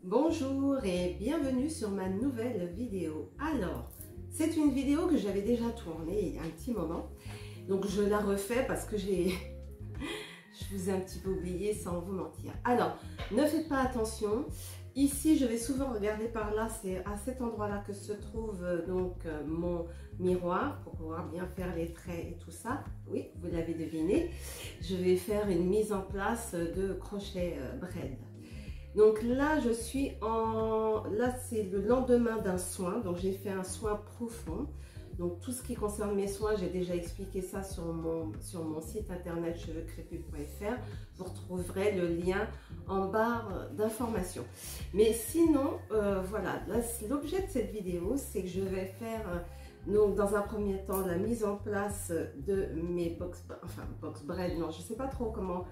Bonjour et bienvenue sur ma nouvelle vidéo. Alors, c'est une vidéo que j'avais déjà tournée il y a un petit moment. Donc je la refais parce que je vous ai un petit peu oublié sans vous mentir. Alors, ne faites pas attention. Ici, je vais souvent regarder par là. C'est à cet endroit-là que se trouve donc mon miroir pour pouvoir bien faire les traits et tout ça. Oui, vous l'avez deviné. Je vais faire une mise en place de crochet braid. Donc là, je suis en... Là, c'est le lendemain d'un soin. Donc, j'ai fait un soin profond. Donc, tout ce qui concerne mes soins, j'ai déjà expliqué ça sur mon site internet cheveuxcrépus.fr. Vous retrouverez le lien en barre d'informations. Mais sinon, voilà. L'objet de cette vidéo, c'est que je vais faire... donc, dans un premier temps, la mise en place de mes box braid. Non, je ne sais pas trop comment...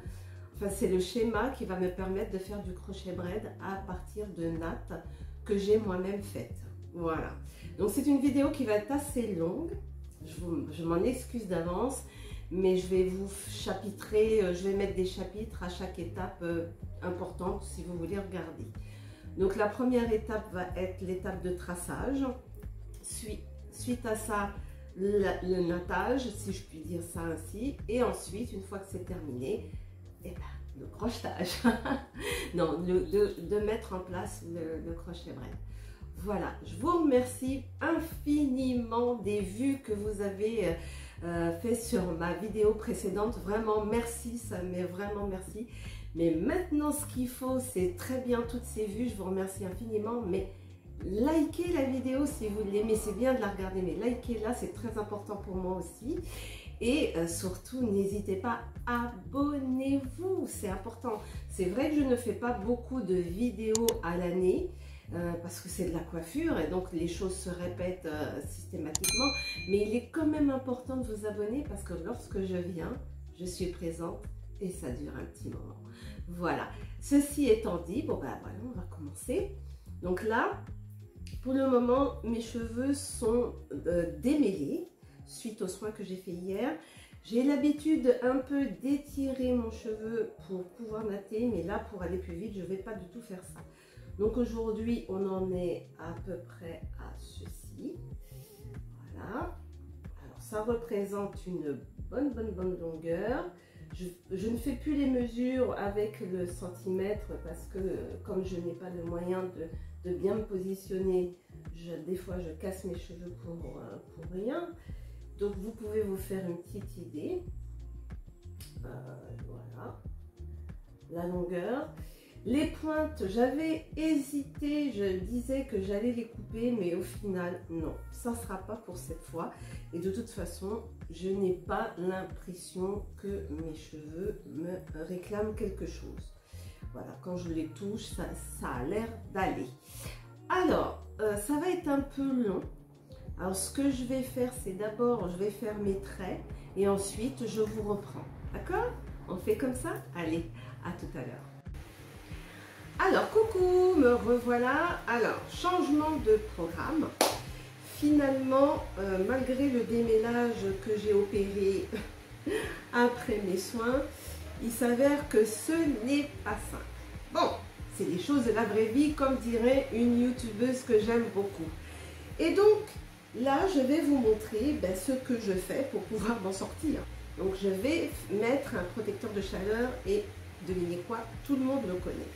Enfin, c'est le schéma qui va me permettre de faire du crochet braid à partir de nattes que j'ai moi-même faites. Voilà. Donc, c'est une vidéo qui va être assez longue. Je m'en excuse d'avance, mais je vais vous chapitrer, je vais mettre des chapitres à chaque étape importante si vous voulez regarder. Donc, la première étape va être l'étape de traçage. Suite à ça, le nattage, si je puis dire ça ainsi. Et ensuite, une fois que c'est terminé, eh ben, le crochetage. Non, de mettre en place le crochet braid. Voilà, je vous remercie infiniment des vues que vous avez fait sur ma vidéo précédente. Vraiment, merci, ça m'est vraiment merci. Mais maintenant, ce qu'il faut, c'est très bien toutes ces vues. Je vous remercie infiniment, mais likez la vidéo si vous l'aimez. C'est bien de la regarder, mais likez-la, c'est très important pour moi aussi. Et surtout, n'hésitez pas, abonnez-vous, c'est important. C'est vrai que je ne fais pas beaucoup de vidéos à l'année parce que c'est de la coiffure et donc les choses se répètent systématiquement. Mais il est quand même important de vous abonner parce que lorsque je viens, je suis présente et ça dure un petit moment. Voilà, ceci étant dit, bon ben voilà, on va commencer. Donc là, pour le moment, mes cheveux sont démêlés. Suite aux soins que j'ai fait hier, j'ai l'habitude un peu d'étirer mon cheveu pour pouvoir natter, mais là pour aller plus vite je ne vais pas du tout faire ça. Donc aujourd'hui on en est à peu près à ceci. Voilà, alors ça représente une bonne longueur. Je ne fais plus les mesures avec le centimètre parce que comme je n'ai pas le moyen de bien me positionner, des fois je casse mes cheveux pour rien. Donc vous pouvez vous faire une petite idée. Voilà la longueur. Les pointes, j'avais hésité, je disais que j'allais les couper, mais au final non, ça ne sera pas pour cette fois. Et de toute façon, je n'ai pas l'impression que mes cheveux me réclament quelque chose. Voilà, quand je les touche, ça a l'air d'aller. Alors, ça va être un peu long. Alors, ce que je vais faire, c'est d'abord, je vais faire mes traits et ensuite, je vous reprends. D'accord? On fait comme ça? Allez, à tout à l'heure. Alors, coucou, me revoilà. Alors, changement de programme. Finalement, malgré le démêlage que j'ai opéré après mes soins, il s'avère que ce n'est pas simple. Bon, c'est des choses de la vraie vie, comme dirait une youtubeuse que j'aime beaucoup. Et donc, là, je vais vous montrer ce que je fais pour pouvoir m'en sortir. Donc, je vais mettre un protecteur de chaleur et devinez quoi, tout le monde le connaît.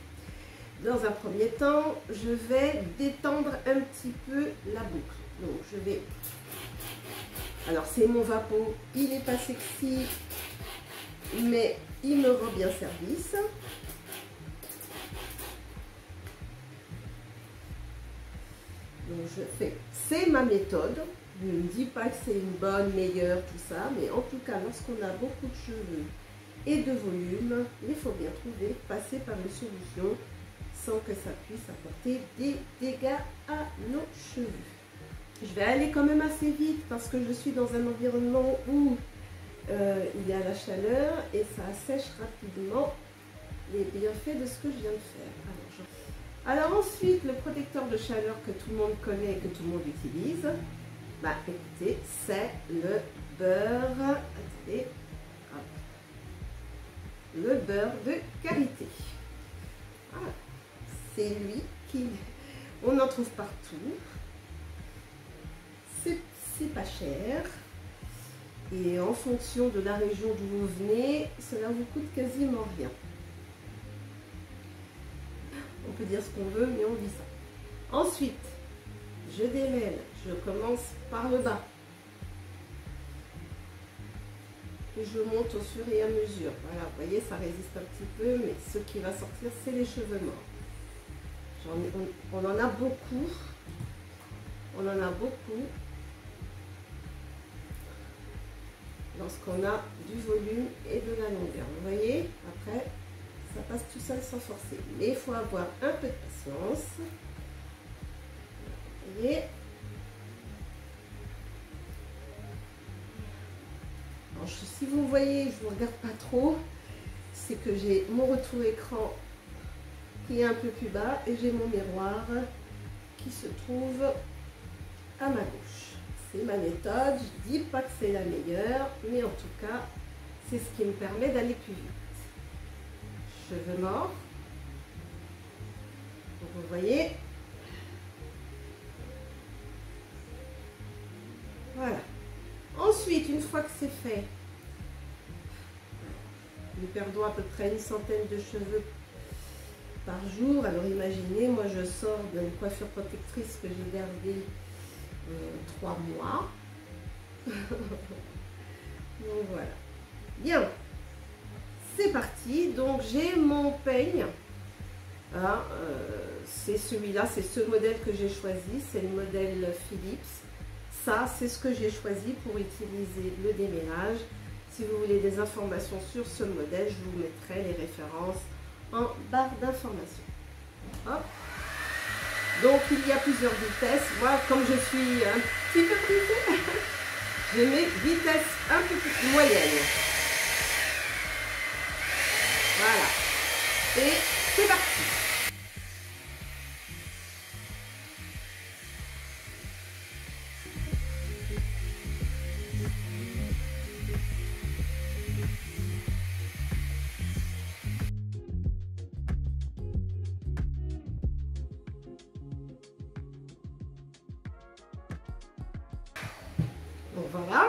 Dans un premier temps, je vais détendre un petit peu la boucle. Donc, je vais... Alors, c'est mon Vapo, il n'est pas sexy, mais il me rend bien service. Donc, je fais... C'est ma méthode. Je ne dis pas que c'est une bonne, meilleure, tout ça, mais en tout cas, lorsqu'on a beaucoup de cheveux et de volume, il faut bien trouver, passer par une solution sans que ça puisse apporter des dégâts à nos cheveux. Je vais aller quand même assez vite parce que je suis dans un environnement où il y a la chaleur et ça assèche rapidement les bienfaits de ce que je viens de faire. Alors ensuite, le protecteur de chaleur que tout le monde connaît et que tout le monde utilise, bah écoutez, c'est le beurre, attendez, hop, le beurre de karité. Voilà, c'est lui on en trouve partout. C'est pas cher. Et en fonction de la région d'où vous venez, cela vous coûte quasiment rien. On peut dire ce qu'on veut, mais on dit ça. Ensuite, je démêle. Je commence par le bas. Et je monte au fur et à mesure. Voilà, vous voyez, ça résiste un petit peu, mais ce qui va sortir, c'est les cheveux morts. On en a beaucoup. On en a beaucoup. Lorsqu'on a du volume et de la longueur. Vous voyez, après, ça passe tout seul sans forcer. Mais il faut avoir un peu de patience. Vous voyez. Alors, si vous voyez, je ne vous regarde pas trop, c'est que j'ai mon retour écran qui est un peu plus bas et j'ai mon miroir qui se trouve à ma gauche. C'est ma méthode, je ne dis pas que c'est la meilleure, mais en tout cas, c'est ce qui me permet d'aller plus vite. Cheveux morts. Donc, vous voyez. Voilà. Ensuite, une fois que c'est fait, nous perdons à peu près une centaine de cheveux par jour. Alors imaginez, moi je sors d'une coiffure protectrice que j'ai gardée 3 mois. Donc voilà. Bien, c'est parti. Donc j'ai mon peigne. Hein, c'est celui-là, c'est ce modèle que j'ai choisi. C'est le modèle Philips. Ça, c'est ce que j'ai choisi pour utiliser le démêlage. Si vous voulez des informations sur ce modèle, je vous mettrai les références en barre d'informations. Hop. Donc il y a plusieurs vitesses. Moi, comme je suis un petit peu pressée, je mets vitesse un peu plus moyenne. Voilà. Et c'est parti. Donc voilà,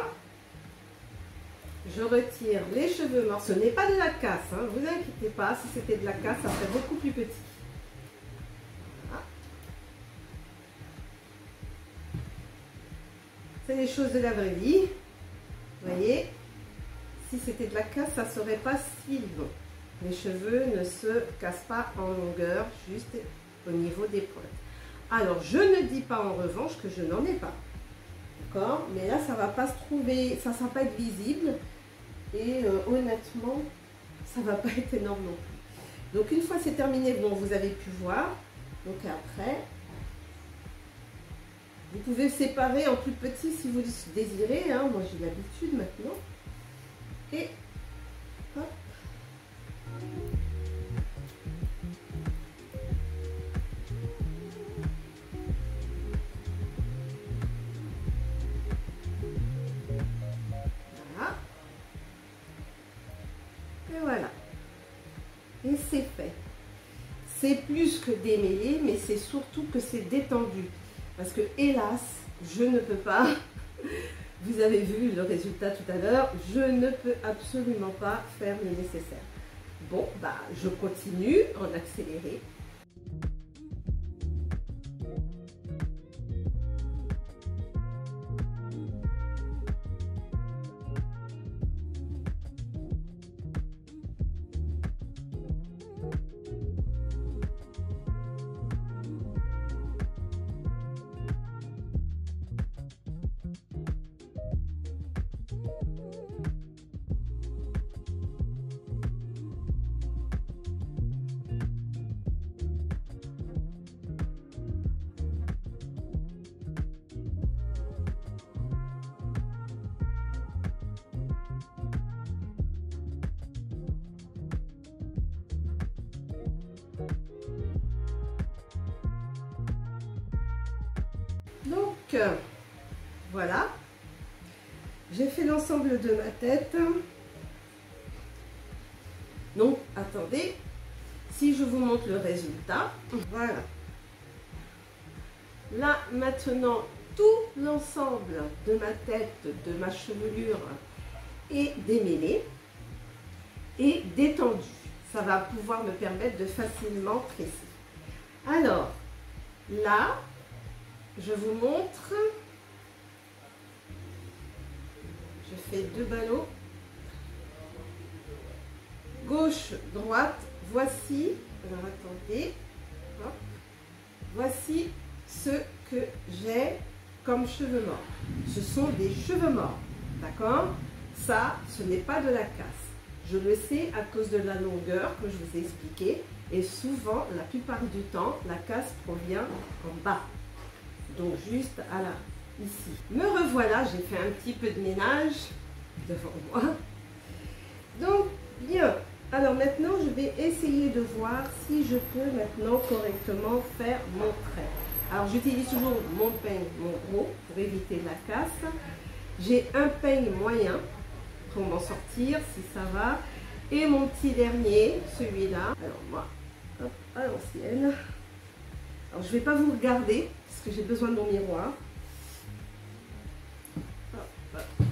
je retire les cheveux morts. Ce n'est pas de la casse, hein, vous inquiétez pas, si c'était de la casse, ça serait beaucoup plus petit. Voilà. C'est les choses de la vraie vie. Vous voyez, si c'était de la casse, ça ne serait pas si long. Les cheveux ne se cassent pas en longueur, juste au niveau des pointes. Alors, je ne dis pas en revanche que je n'en ai pas. D'accord, mais là ça va pas se trouver, ça va pas être visible et honnêtement ça va pas être énorme non plus. Donc une fois c'est terminé, bon vous avez pu voir, donc après vous pouvez séparer en plus petit si vous le désirez, hein. Moi j'ai l'habitude maintenant et hop. Et voilà, et c'est fait. C'est plus que démêlé, mais c'est surtout que c'est détendu. Parce que hélas, je ne peux pas, vous avez vu le résultat tout à l'heure, je ne peux absolument pas faire le nécessaire. Bon, bah, je continue en accéléré. Donc, voilà, j'ai fait l'ensemble de ma tête. Donc, attendez, si je vous montre le résultat, voilà. Là, maintenant, tout l'ensemble de ma tête, de ma chevelure est démêlé et détendu. Ça va pouvoir me permettre de facilement tresser. Alors, là, je vous montre. Je fais 2 ballots. Gauche, droite. Voici, alors attendez. Hop. Voici ce que j'ai comme cheveux morts. Ce sont des cheveux morts, d'accord? Ça, ce n'est pas de la casse. Je le sais à cause de la longueur que je vous ai expliqué. Et souvent, la plupart du temps, la casse provient en bas. Donc juste à la, ici. Me revoilà, j'ai fait un petit peu de ménage devant moi. Donc, bien. Alors maintenant, je vais essayer de voir si je peux maintenant correctement faire mon trait. Alors, j'utilise toujours mon peigne, mon gros, pour éviter la casse. J'ai un peigne moyen pour m'en sortir, si ça va. Et mon petit dernier, celui-là. Alors, moi, hop, à l'ancienne. Alors, je ne vais pas vous regarder, parce que j'ai besoin de mon miroir. Hop, hop.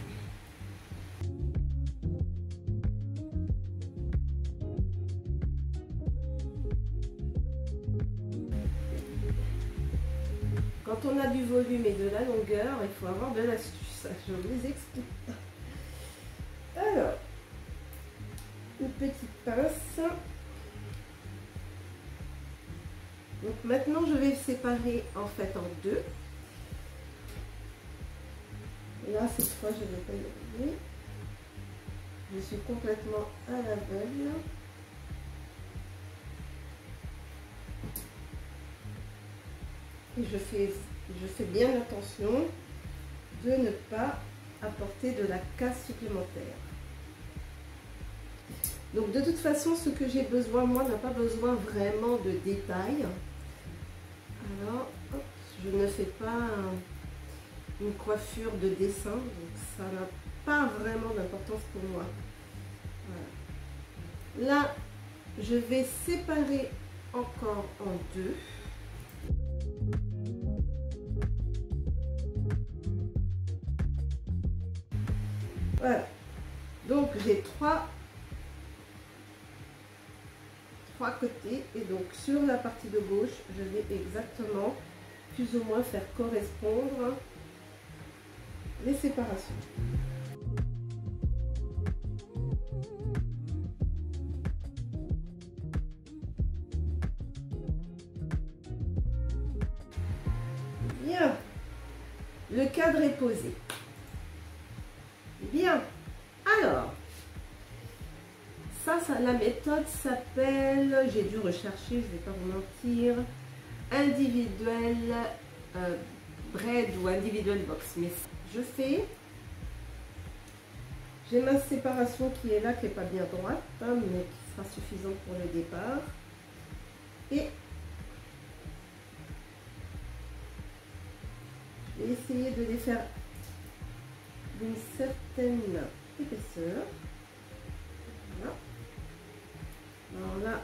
Quand on a du volume et de la longueur, il faut avoir de l'astuce. Je vous explique. Alors, une petite pince. Donc maintenant, je vais séparer en fait en deux. Là, cette fois, je ne vais pas y arriver. Je suis complètement à l'aveugle. Et je fais bien attention de ne pas apporter de la casse supplémentaire. Donc de toute façon, ce que j'ai besoin, moi, n'a pas besoin vraiment de détails. Alors, hop, je ne fais pas une coiffure de dessin, donc ça n'a pas vraiment d'importance pour moi. Voilà. Là, je vais séparer encore en deux. Voilà, donc j'ai trois côtés et donc sur la partie de gauche, je vais exactement plus ou moins faire correspondre les séparations. Bien, le cadre est posé. Bien, alors, ça, la méthode s'appelle, j'ai dû rechercher, je ne vais pas vous mentir, individuel braid ou individuel box. Mais je fais, j'ai ma séparation qui est là, qui n'est pas bien droite, hein, mais qui sera suffisante pour le départ. Et je vais essayer de les faire d'une certaine épaisseur. Voilà. Alors là,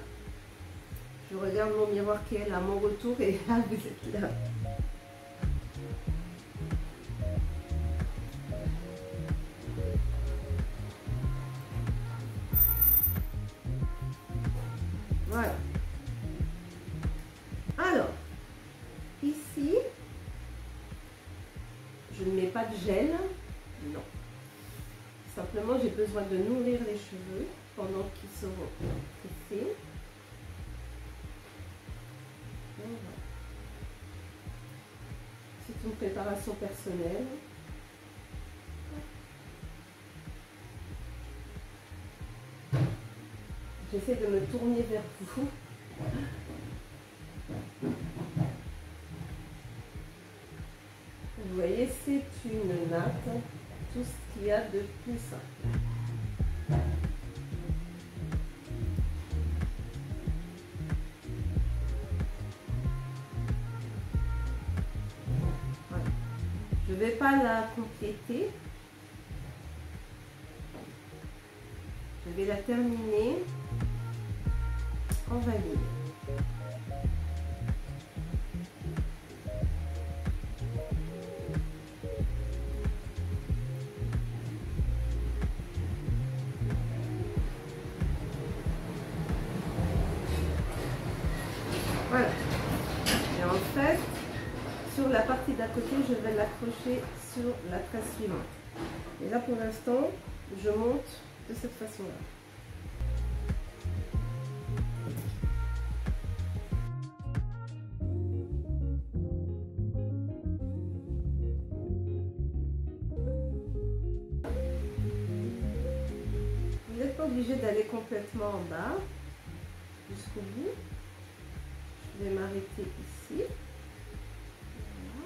je regarde mon miroir qui est là à mon retour et là, vous êtes là. Voilà. Alors, ici, je ne mets pas de gel. Non. Simplement, j'ai besoin de nourrir les cheveux pendant qu'ils seront tressés. Voilà. C'est une préparation personnelle. J'essaie de me tourner vers vous. Vous voyez, c'est une natte, tout ce qu'il y a de plus simple. Voilà. Je ne vais pas la compléter. Je vais la terminer en vanille. Voilà. Et en fait, sur la partie d'à côté, je vais l'accrocher sur la tresse suivante. Et là, pour l'instant, je monte de cette façon-là. Vous n'êtes pas obligé d'aller complètement en bas, jusqu'au bout. Je vais m'arrêter ici. Voilà.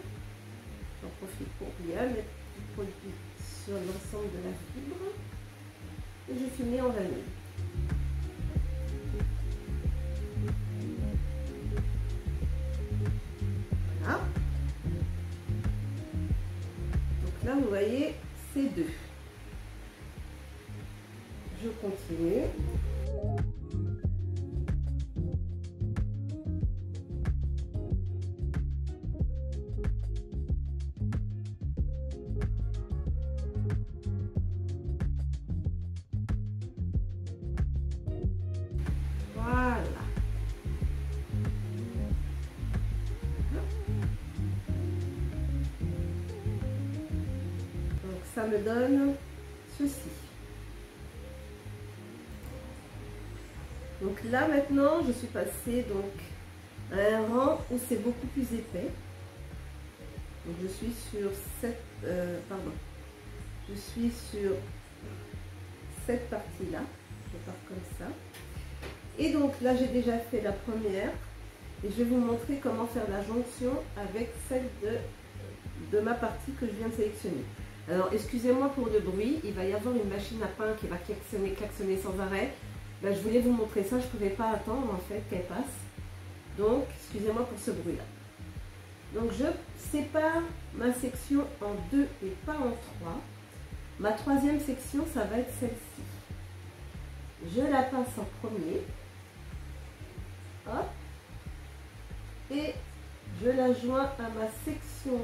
J'en profite pour bien mettre du produit sur l'ensemble de la fibre. Et je finis en vanille. Voilà. Donc là, vous voyez, c'est 2. Je continue. Voilà. Donc ça me donne ceci. Donc là maintenant, je suis passée donc à un rang où c'est beaucoup plus épais. Donc je suis sur cette, je suis sur cette partie-là. Je pars comme ça. Et donc là, j'ai déjà fait la première. Et je vais vous montrer comment faire la jonction avec celle de ma partie que je viens de sélectionner. Alors, excusez-moi pour le bruit. Il va y avoir une machine à pain qui va klaxonner sans arrêt. Ben, je voulais vous montrer ça. Je ne pouvais pas attendre en fait qu'elle passe. Donc, excusez-moi pour ce bruit-là. Donc, je sépare ma section en 2 et pas en 3. Ma troisième section, ça va être celle-ci. Je la passe en premier. Hop. Et je la joins à ma section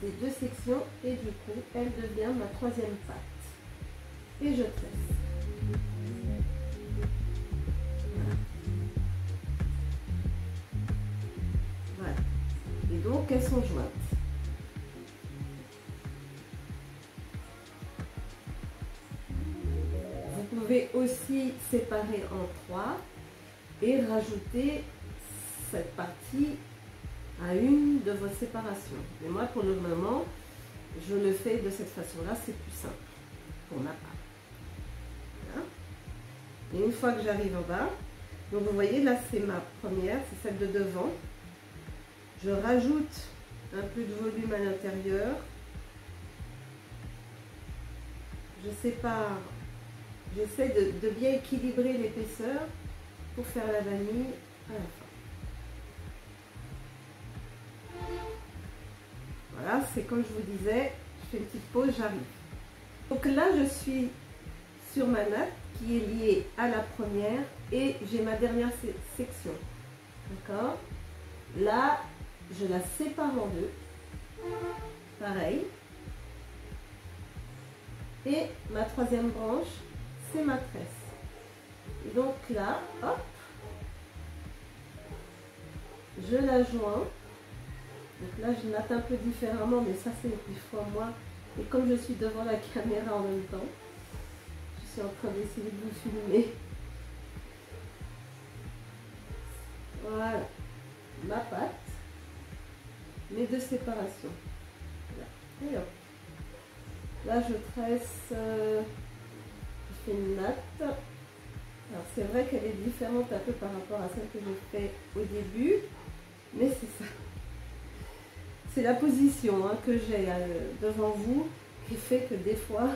des 2 sections et du coup, elle devient ma troisième patte. Et je tresse. Voilà. Et donc, elles sont jointes. Vous pouvez aussi séparer en 3 et rajouter cette partie à une de vos séparations. Mais moi, pour le moment, je le fais de cette façon-là, c'est plus simple pour ma part. Voilà. Et une fois que j'arrive en bas, donc vous voyez, là, c'est ma première, c'est celle de devant. Je rajoute un peu de volume à l'intérieur. Je sépare, j'essaie de bien équilibrer l'épaisseur pour faire la vanille à la fin. Voilà, c'est comme je vous disais, je fais une petite pause, j'arrive. Donc là, je suis sur ma natte qui est liée à la première et j'ai ma dernière section. D'accord? Là, je la sépare en 2. Pareil. Et ma troisième branche, c'est ma tresse. Et donc là, hop, je la joins. Donc là, je natte un peu différemment, mais ça, c'est des fois moi. Et comme je suis devant la caméra en même temps, je suis en train d'essayer de vous filmer. Voilà, ma patte, mes 2 séparations. Voilà. Et hop. Là, je tresse, je fais une natte. Alors, c'est vrai qu'elle est différente un peu par rapport à celle que j'ai fait au début, mais c'est ça. C'est la position que j'ai devant vous qui fait que des fois...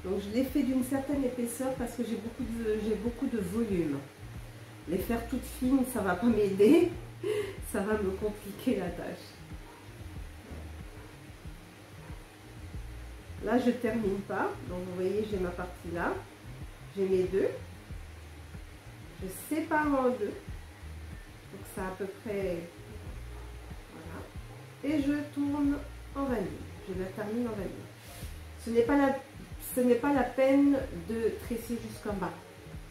Donc, je l'ai fait d'une certaine épaisseur parce que j'ai beaucoup de volume. Les faire toutes fines, ça ne va pas m'aider. Ça va me compliquer la tâche. Là, je ne termine pas. Donc, vous voyez, j'ai ma partie là. J'ai mes 2. Je sépare en 2. Donc, ça à peu près... Voilà. Et je tourne en vanille. Je la termine en vanille. Ce n'est pas la peine de tresser jusqu'en bas.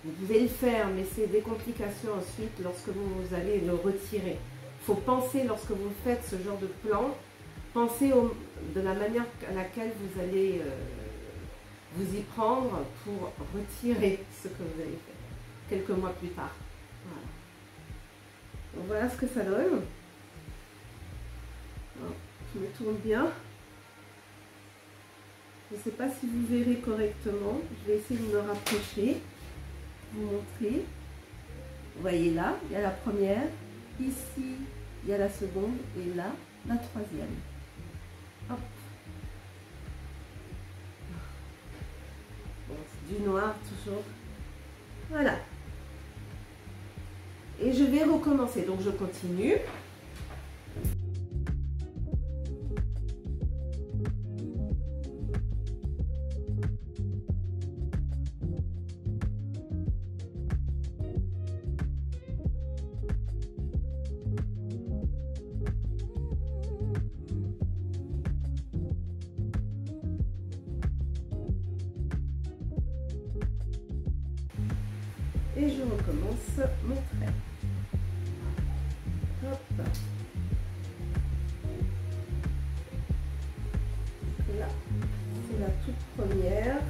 Vous pouvez le faire, mais c'est des complications ensuite lorsque vous allez le retirer. Il faut penser, lorsque vous faites ce genre de plan, pensez de la manière à laquelle vous allez vous y prendre pour retirer ce que vous avez fait quelques mois plus tard. Voilà. Donc voilà ce que ça donne. Alors, je me tourne bien. Je ne sais pas si vous verrez correctement. Je vais essayer de me rapprocher, vous montrer. Vous voyez là, il y a la première. Ici, il y a la seconde. Et là, la troisième. Hop. Bon, c'est du noir toujours. Voilà. Et je vais recommencer. Donc je continue. Et je recommence mon trait. Hop. Là, c'est la toute première.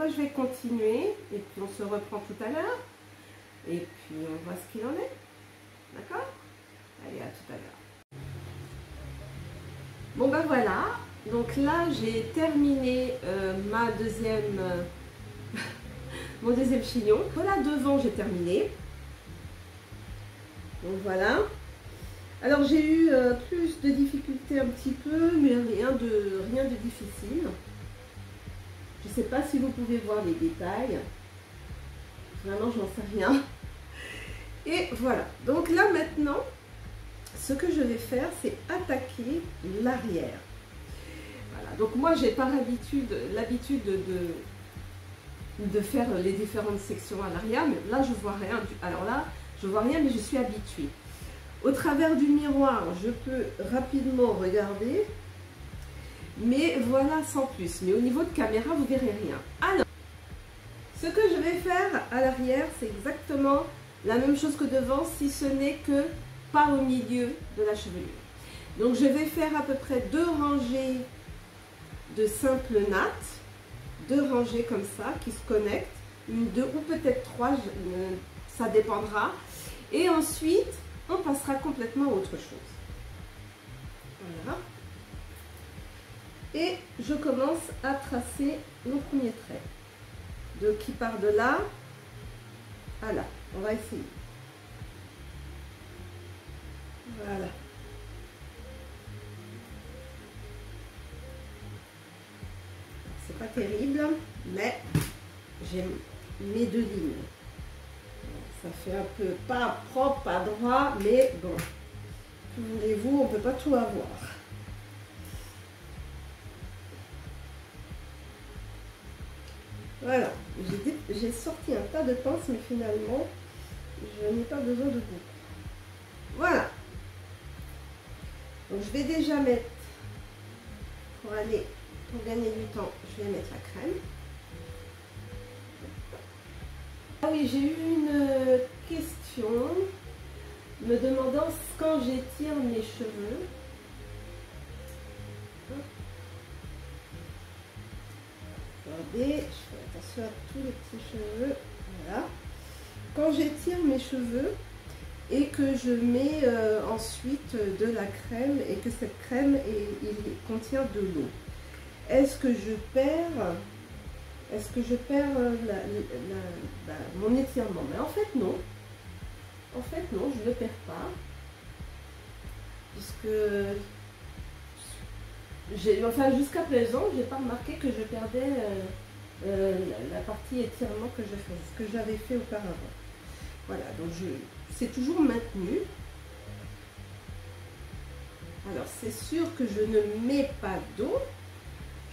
Je vais continuer et puis on se reprend tout à l'heure et puis on voit ce qu'il en est. D'accord? Allez, à tout à l'heure. Bon ben voilà, donc là j'ai terminé ma deuxième mon deuxième chignon. Voilà, devant j'ai terminé. Donc voilà. Alors j'ai eu plus de difficultés un petit peu, mais rien de difficile. Je ne sais pas si vous pouvez voir les détails. Vraiment, j'en sais rien. Et voilà. Donc là, maintenant, ce que je vais faire, c'est attaquer l'arrière. Voilà. Donc moi, j'ai par l'habitude de faire les différentes sections à l'arrière. Mais là, je vois rien. Alors là, je vois rien, mais je suis habituée. Au travers du miroir, je peux rapidement regarder. Mais voilà, sans plus. Mais au niveau de caméra, vous verrez rien. Alors, ce que je vais faire à l'arrière, c'est exactement la même chose que devant, si ce n'est que pas au milieu de la chevelure. Donc, je vais faire à peu près 2 rangées de simple natte, 2 rangées comme ça, qui se connectent, une, 2 ou peut-être 3, ça dépendra. Et ensuite, on passera complètement à autre chose. Voilà. Et je commence à tracer mon premier trait. Donc, qui part de là à là. On va essayer. Voilà. C'est pas terrible, mais j'ai mes 2 lignes. Ça fait un peu pas propre, pas droit, mais bon. Que voulez-vous, on ne peut pas tout avoir. Voilà, j'ai sorti un tas de pinces, mais finalement, je n'ai pas besoin de beaucoup. Voilà. Donc, je vais déjà mettre, pour gagner du temps, je vais mettre la crème. Ah oui, j'ai eu une question me demandant quand j'étire mes cheveux. Regardez, je fais attention à tous les petits cheveux. Voilà. Quand j'étire mes cheveux et que je mets ensuite de la crème et que cette crème contient de l'eau, est-ce que je perds mon étirement? Mais en fait non. En fait non, je ne le perds pas. Puisque enfin jusqu'à présent, j'ai pas remarqué que je perdais la partie étirement que je fais, ce que j'avais fait auparavant. Voilà, donc c'est toujours maintenu. Alors c'est sûr que je ne mets pas d'eau.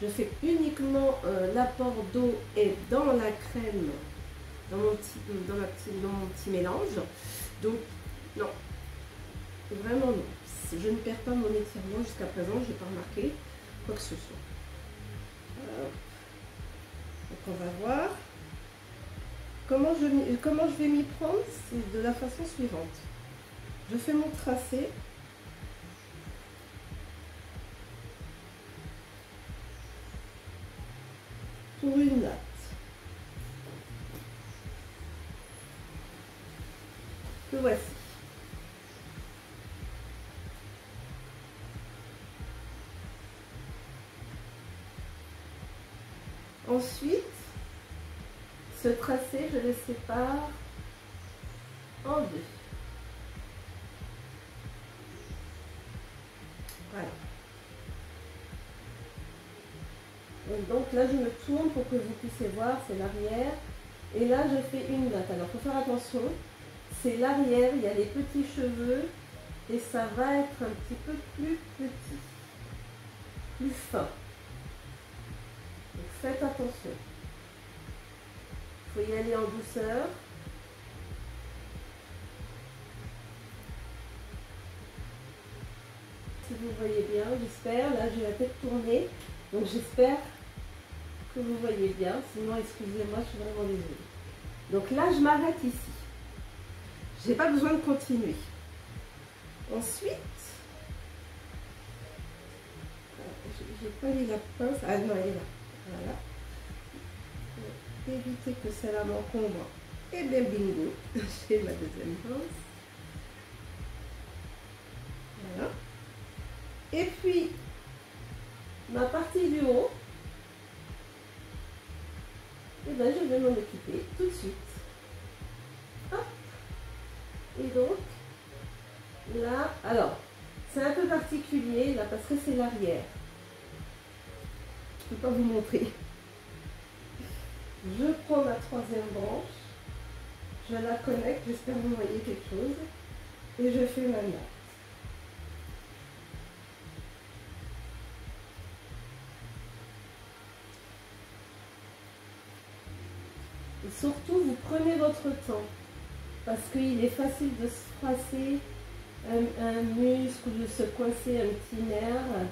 Je fais uniquement l'apport d'eau et dans la crème, dans mon petit mélange. Donc non, vraiment non. Je ne perds pas mon étirement jusqu'à présent, je n'ai pas remarqué quoi que ce soit. Donc on va voir. Comment je vais m'y prendre, c'est de la façon suivante. Je fais mon tracé. Pour une natte. Le voici. Ensuite, ce tracé, je le sépare en deux. Voilà. Et donc là, je me tourne pour que vous puissiez voir, c'est l'arrière. Et là, je fais une natte. Alors, il faut faire attention. C'est l'arrière, il y a les petits cheveux. Et ça va être un petit peu plus petit. Plus fin. Donc, faites attention. Il faut y aller en douceur. Si vous voyez bien, j'espère. Là, j'ai la tête tournée. Donc, j'espère que vous voyez bien. Sinon, excusez-moi, je suis vraiment désolée. Donc là, je m'arrête ici. Je n'ai pas besoin de continuer. Ensuite, j'ai pas mis la pince. Ah non, elle est là. Voilà. Pour éviter que celle-là m'encombre. Et bien bingo, j'ai ma deuxième pince. Voilà. Et puis, ma partie du haut, et ben, je vais m'en occuper tout de suite. Hop. Et donc, là, alors, c'est un peu particulier, là, parce que c'est l'arrière. Je ne peux pas vous montrer. Je prends ma troisième branche, je la connecte, j'espère que vous voyez quelque chose, et je fais ma natte. Et surtout, vous prenez votre temps, parce qu'il est facile de se froisser un muscle ou de se coincer un petit nerf.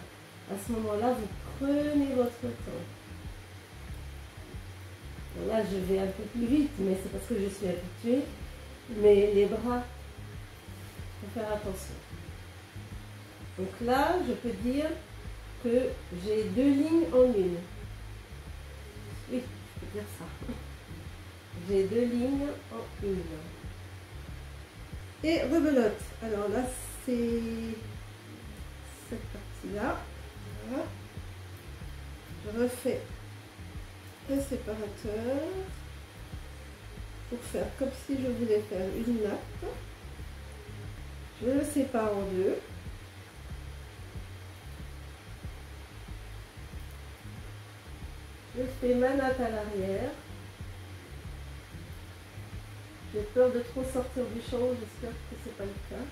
À ce moment-là, vous prenez votre temps. Bon, là, je vais un peu plus vite, mais c'est parce que je suis habituée. Mais les bras, il faut faire attention. Donc là, je peux dire que j'ai deux lignes en une. Oui, je peux dire ça. J'ai deux lignes en une. Et rebelote. Alors là, c'est cette partie-là. Voilà. Je refais un séparateur pour faire comme si je voulais faire une natte. Je le sépare en deux. Je fais ma natte à l'arrière. J'ai peur de trop sortir du champ, j'espère que ce n'est pas le cas.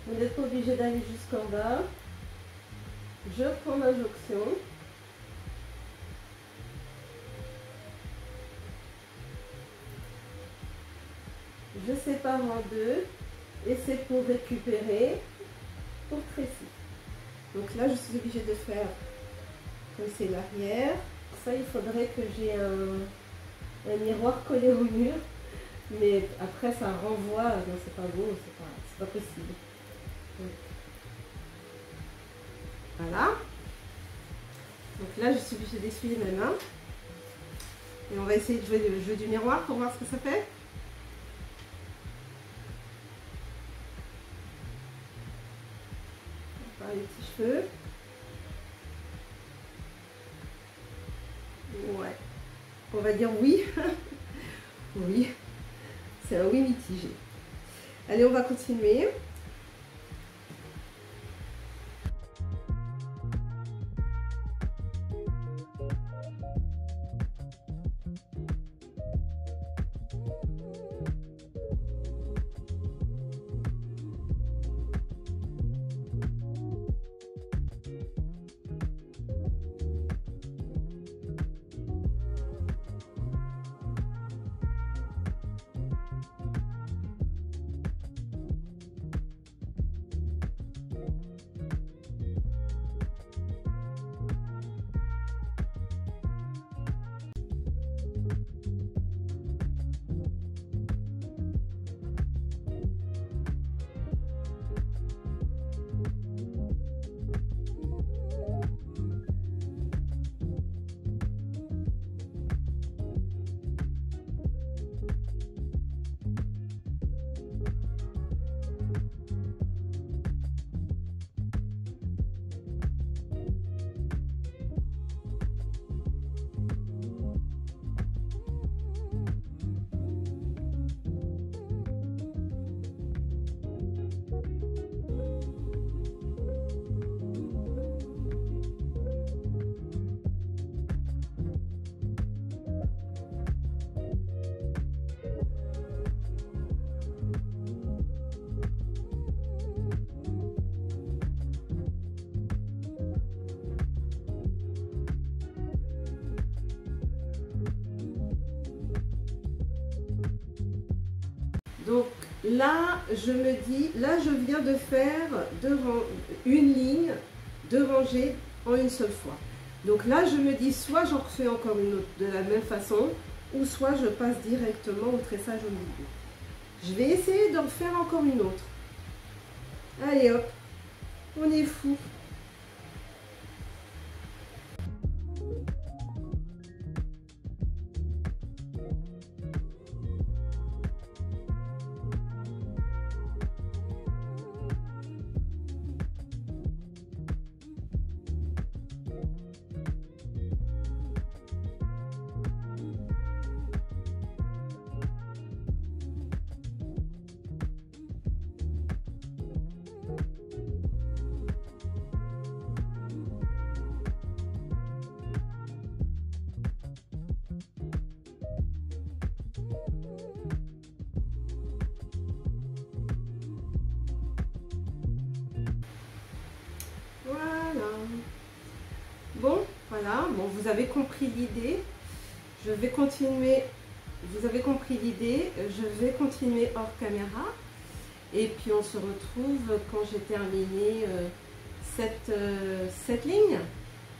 Vous n'êtes pas obligé d'aller jusqu'en bas. Je prends ma jonction. Je sépare en deux et c'est pour récupérer, pour tresser. Donc là, je suis obligée de faire comme c'est l'arrière. Ça, il faudrait que j'ai un miroir collé au mur. Mais après, ça renvoie. Non, c'est pas beau, c'est pas possible. Donc, voilà. Donc là, je suis obligée d'essuyer mes mains. Et on va essayer de jouer le jeu du miroir pour voir ce que ça fait. On va faire les petits cheveux. Ouais. On va dire oui. Oui. C'est un oui mitigé. Allez, on va continuer. là, je me dis, là, je viens de faire une ligne, 2 rangées en une seule fois. Donc là, je me dis, soit j'en refais encore une autre de la même façon, ou soit je passe directement au tressage au milieu. Je vais essayer d'en faire encore une autre. Allez hop, on est fou. Bon, voilà, bon, vous avez compris l'idée. Je vais continuer, vous avez compris l'idée, je vais continuer hors caméra. Et puis on se retrouve quand j'ai terminé cette ligne.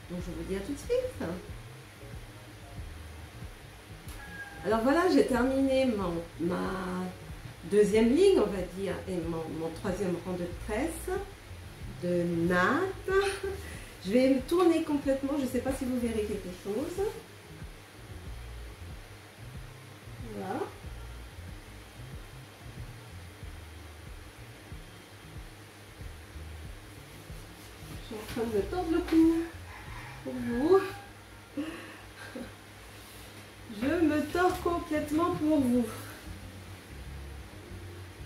Donc je vous dis à tout de suite. Alors voilà, j'ai terminé ma deuxième ligne, on va dire, et mon troisième rang de tresse de natte. Je vais me tourner complètement, je ne sais pas si vous verrez quelque chose. Voilà. Je suis en train de me tordre le cou pour vous. Je me tords complètement pour vous.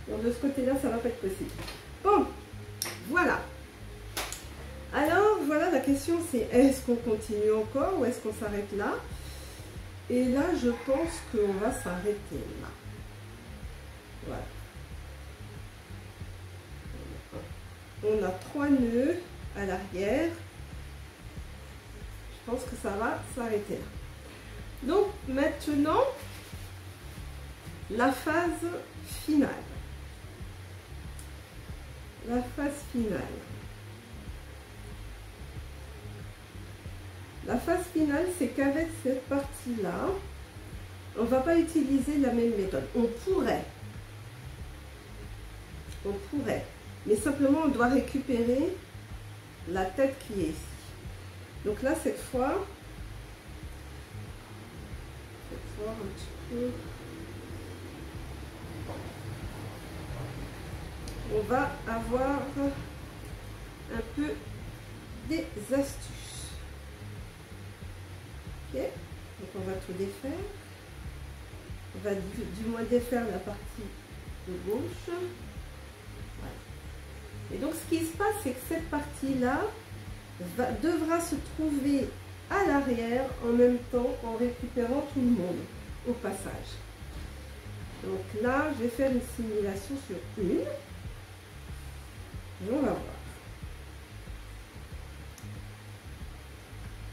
Donc de ce côté-là, ça ne va pas être possible. Bon, voilà. Alors, voilà, la question c'est est-ce qu'on continue encore ou est-ce qu'on s'arrête là? Et là, je pense qu'on va s'arrêter là. Voilà. On a 3 nœuds à l'arrière. Je pense que ça va s'arrêter là. Donc, maintenant, la phase finale. La phase finale. La phase finale, c'est qu'avec cette partie-là, on ne va pas utiliser la même méthode. On pourrait, mais simplement on doit récupérer la tête qui est ici. Donc là, cette fois un petit peu, on va avoir un peu des astuces. Okay. Donc on va tout défaire. On va du moins défaire la partie de gauche. Voilà. Et donc ce qui se passe, c'est que cette partie-là devra se trouver à l'arrière en même temps en récupérant tout le monde au passage. Donc là, je vais faire une simulation sur une. Et on va voir.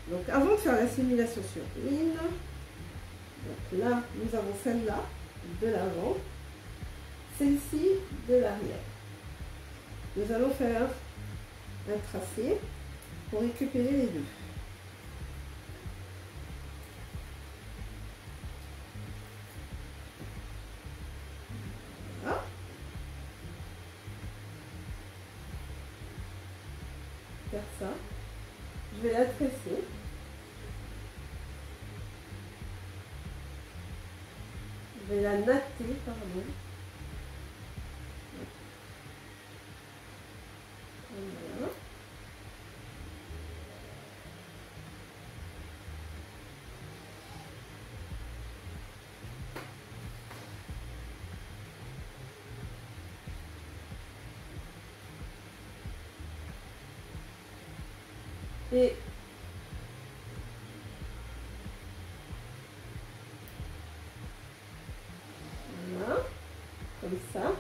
Donc avant de faire la simulation sur une, donc là nous avons celle-là de l'avant, celle-ci de l'arrière. Nous allons faire un tracé pour récupérer les deux. Voilà. Faire ça. Je vais la tresser. Je vais la natter, pardon. Voilà. Et voilà, comme ça.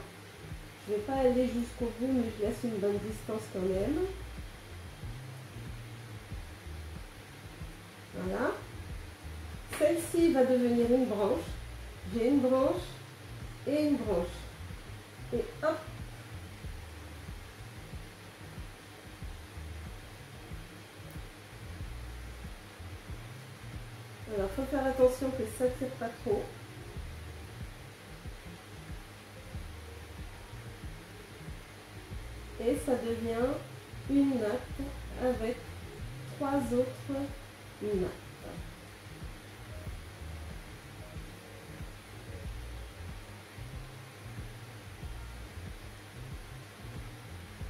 Je ne vais pas aller jusqu'au bout, mais je laisse une bonne distance quand même. Voilà. Celle-ci va devenir une branche. J'ai une branche et une branche. Alors, il faut faire attention que ça ne tire pas trop. Et ça devient une natte avec 3 autres nattes.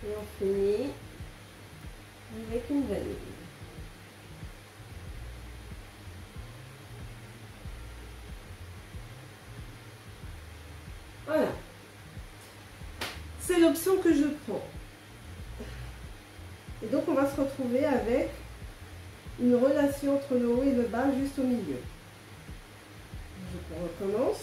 Et on finit avec une vanille. Voilà. C'est l'option que je prends. Et donc on va se retrouver avec une relation entre le haut et le bas juste au milieu. Je recommence.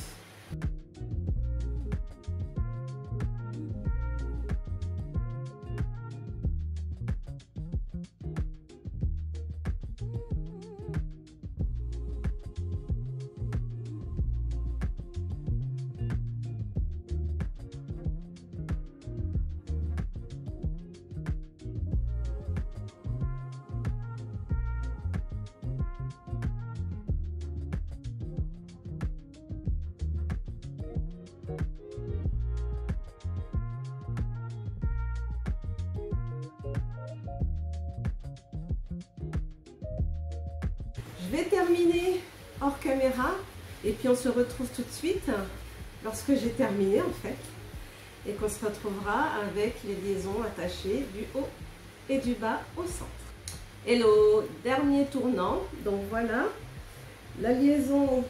Je vais terminer hors caméra et puis on se retrouve tout de suite lorsque j'ai terminé en fait et qu'on se retrouvera avec les liaisons attachées du haut et du bas au centre. Hello, dernier tournant, donc voilà, la liaison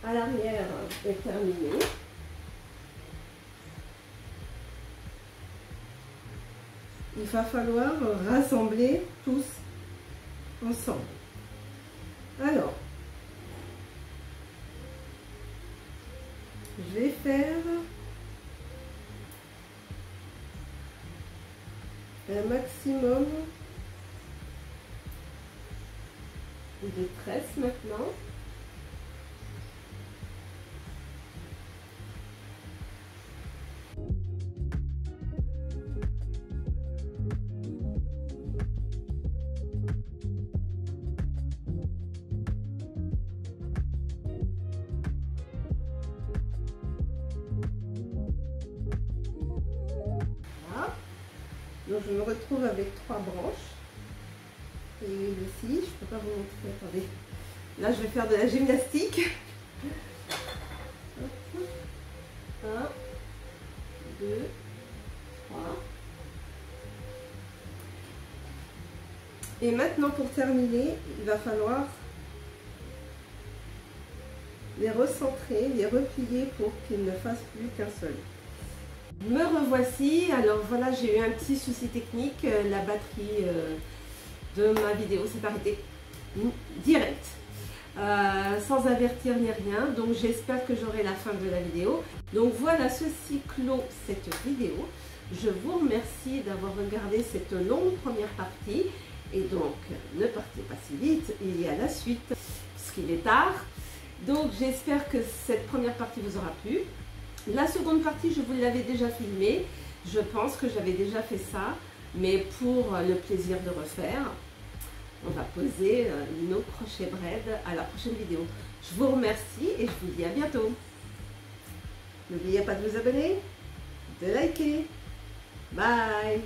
à l'arrière est terminée. Il va falloir rassembler tous ensemble. Alors, je vais faire un maximum de tresses maintenant. Donc je me retrouve avec 3 branches. Et ici, je ne peux pas vous montrer, attendez. Là je vais faire de la gymnastique. 1, 2, 3. Et maintenant pour terminer, il va falloir les recentrer, les replier pour qu'ils ne fassent plus qu'un seul. Me revoici. Alors voilà, j'ai eu un petit souci technique, la batterie de ma vidéo s'est arrêtée direct, sans avertir ni rien, donc j'espère que j'aurai la fin de la vidéo. Donc voilà, ceci clôt cette vidéo. Je vous remercie d'avoir regardé cette longue première partie et donc ne partez pas si vite, il y a la suite puisqu'il est tard. Donc j'espère que cette première partie vous aura plu. La seconde partie, je vous l'avais déjà filmée. Je pense que j'avais déjà fait ça. Mais pour le plaisir de refaire, on va poser nos crochets braid à la prochaine vidéo. Je vous remercie et je vous dis à bientôt. N'oubliez pas de vous abonner, de liker. Bye!